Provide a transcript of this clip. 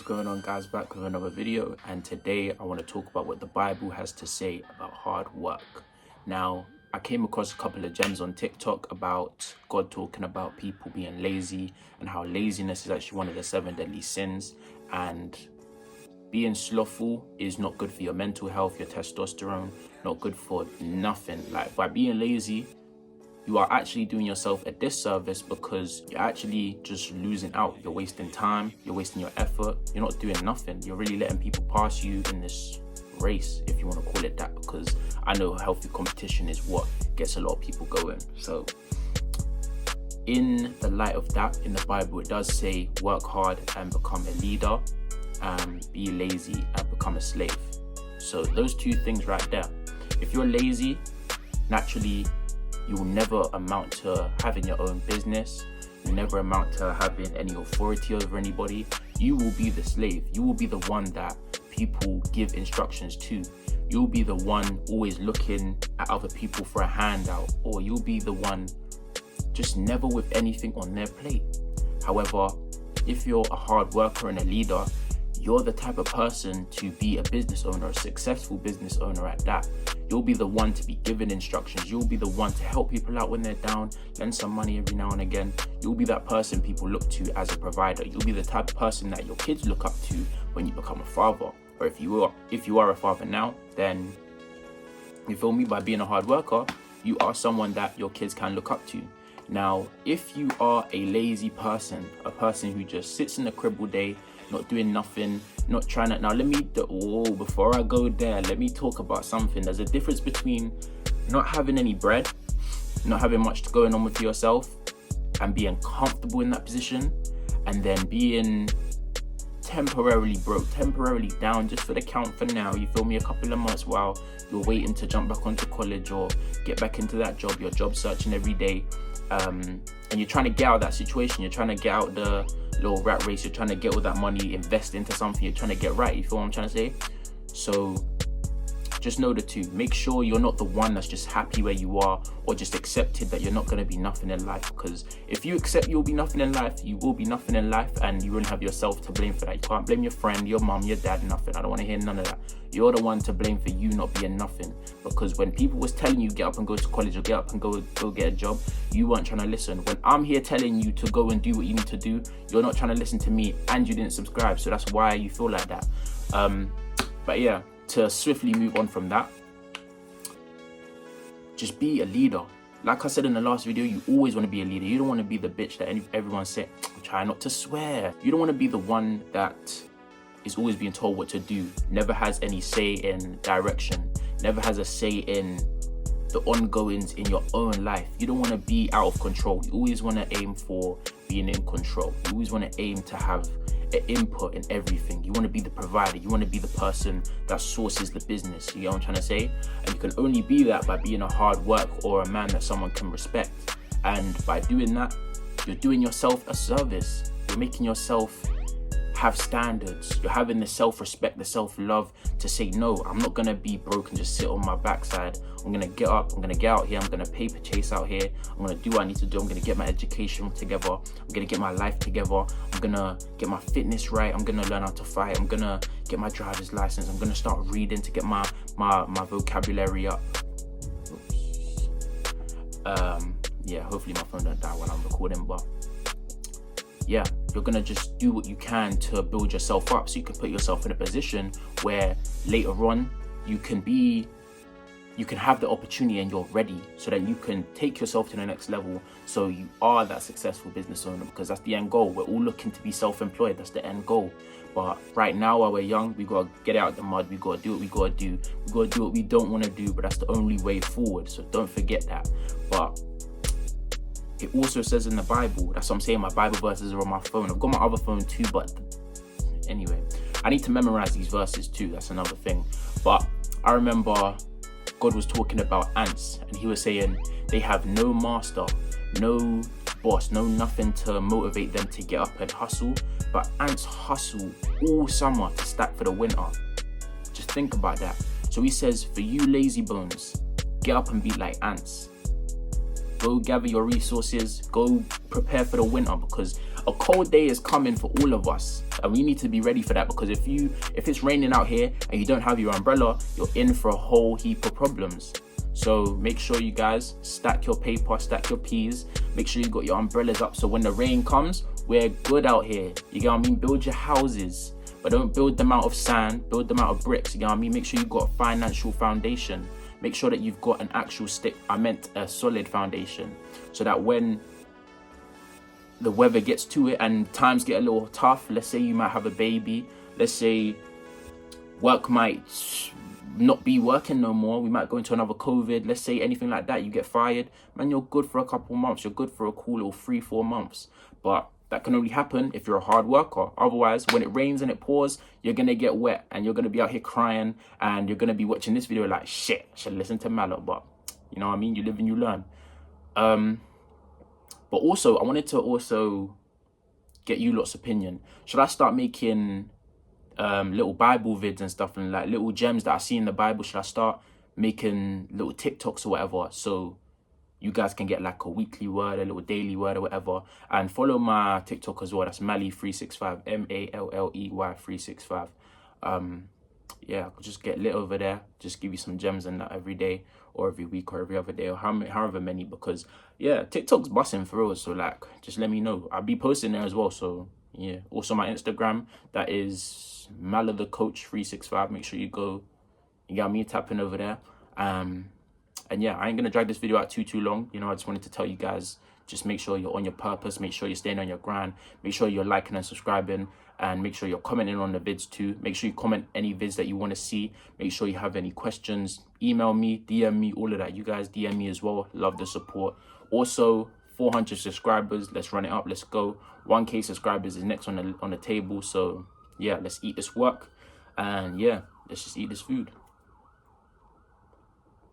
going on, guys? Back with another video, and today I want to talk about what the Bible has to say about hard work. Now, I came across a couple of gems on TikTok about God talking about people being lazy and how laziness is actually one of the 7 deadly sins, and being slothful is not good for your mental health, your testosterone, not good for nothing. Like, by being lazy, you are actually doing yourself a disservice because you're actually just losing out. You're wasting time, you're wasting your effort, you're not doing nothing. You're really letting people pass you in this race, if you want to call it that, because I know healthy competition is what gets a lot of people going. So in the light of that, in the Bible, it does say work hard and become a leader, be lazy and become a slave. So those two things right there. If you're lazy, naturally you will never amount to having your own business. You'll never amount to having any authority over anybody. You will be the slave. You will be the one that people give instructions to. You'll be the one always looking at other people for a handout, or you'll be the one just never with anything on their plate. However, if you're a hard worker and a leader, you're the type of person to be a business owner, a successful business owner at that. You'll be the one to be given instructions. You'll be the one to help people out when they're down, lend some money every now and again. You'll be that person people look to as a provider. You'll be the type of person that your kids look up to when you become a father. Or if you are a father now, then you feel me, by being a hard worker, you are someone that your kids can look up to. Now, if you are a lazy person, a person who just sits in the crib all day, not doing nothing, not trying to... Now, before I go there, let me talk about something. There's a difference between not having any bread, not having much going on with yourself, and being comfortable in that position, and then being temporarily broke, temporarily down, just for the count for now. You feel me? A couple of months while you're waiting to jump back onto college or get back into that job. You're job searching every day, and you're trying to get out of that situation. You're trying to get out the little rat race. You're trying to get all that money, invest into something. You're trying to get right. You feel what I'm trying to say? So just know the two. Make sure you're not the one that's just happy where you are, or just accepted that you're not going to be nothing in life. Because if you accept you'll be nothing in life, you will be nothing in life, and you won't have yourself to blame for that. You can't blame your friend, your mom, your dad, nothing. I don't want to hear none of that. You're the one to blame for you not being nothing. Because when people was telling you get up and go to college, or get up and go get a job, you weren't trying to listen. When I'm here telling you to go and do what you need to do, you're not trying to listen to me, and you didn't subscribe. So that's why you feel like that. But yeah, to swiftly move on from that, just be a leader. Like I said in the last video, you always want to be a leader. You don't want to be the bitch that everyone said, try not to swear. You don't want to be the one that is always being told what to do, never has any say in direction, never has a say in the ongoings in your own life. You don't want to be out of control. You always want to aim for being in control. You always want to aim to have an input in everything. You want to be the provider. You want to be the person that sources the business. You know what I'm trying to say? And you can only be that by being a hard work or a man that someone can respect. And by doing that, you're doing yourself a service. You're making yourself have standards. You're having the self-respect, the self-love to say, no, I'm not going to be broke and just sit on my backside. I'm going to get up, I'm going to get out here, I'm going to paper chase out here, I'm going to do what I need to do, I'm going to get my education together, I'm going to get my life together, I'm going to get my fitness right, I'm going to learn how to fight, I'm going to get my driver's license, I'm going to start reading to get my vocabulary up. Yeah, hopefully my phone don't die while I'm recording, but yeah, you're gonna just do what you can to build yourself up so you can put yourself in a position where later on you can have the opportunity and you're ready, so that you can take yourself to the next level, so you are that successful business owner, because that's the end goal. We're all looking to be self-employed. That's the end goal. But right now, while we're young, we gotta get out of the mud. We gotta do what we gotta do. We gotta do what we don't want to do, but that's the only way forward. So don't forget that. But it also says in the Bible, that's what I'm saying, my Bible verses are on my phone. I've got my other phone too, but anyway, I need to memorize these verses too. That's another thing. But I remember God was talking about ants, and he was saying they have no master, no boss, no nothing to motivate them to get up and hustle. But ants hustle all summer to stack for the winter. Just think about that. So he says, for you lazy bones, get up and be like ants. Go gather your resources. Go prepare for the winter, because a cold day is coming for all of us, and we need to be ready for that. Because if it's raining out here and you don't have your umbrella, you're in for a whole heap of problems. So make sure you guys stack your paper, stack your peas. Make sure you got your umbrellas up, so when the rain comes, we're good out here. You get what I mean? Build your houses, but don't build them out of sand. Build them out of bricks. You get what I mean? Make sure you've got a financial foundation. Make sure that you've got an actual a solid foundation, so that when the weather gets to it and times get a little tough, let's say you might have a baby, let's say work might not be working no more, we might go into another COVID, let's say anything like that, you get fired, man, you're good for a couple months, you're good for a cool little 3-4 months. But that can only happen if you're a hard worker. Otherwise, when it rains and it pours, you're gonna get wet and you're gonna be out here crying, and you're gonna be watching this video like, shit, I should listen to Mallow. But you know what I mean? You live and you learn. But also, I wanted to also get you lot's opinion. Should I start making little Bible vids and stuff, and like little gems that I see in the Bible? Should I start making little TikToks or whatever, so you guys can get like a weekly word, a little daily word or whatever? And follow my TikTok as well. That's Malley365, Malley365. Yeah, I'll just get lit over there. Just give you some gems and that every day, or every week, or every other day, or however many. Because yeah, TikTok's busting for real. So like, just let me know. I'll be posting there as well. So yeah. Also my Instagram, that is Mallow the Coach 365. Make sure you go. You got me tapping over there. And yeah, I ain't gonna drag this video out too long. You know, I just wanted to tell you guys, just make sure you're on your purpose, make sure you're staying on your grind, make sure you're liking and subscribing, and make sure you're commenting on the vids too. Make sure you comment any vids that you want to see. Make sure you have any questions, email me, DM me, all of that. You guys DM me as well. Love the support. Also, 400 subscribers, let's run it up, let's go. 1K subscribers is next on the table. So yeah, let's eat this work, and yeah, let's just eat this food.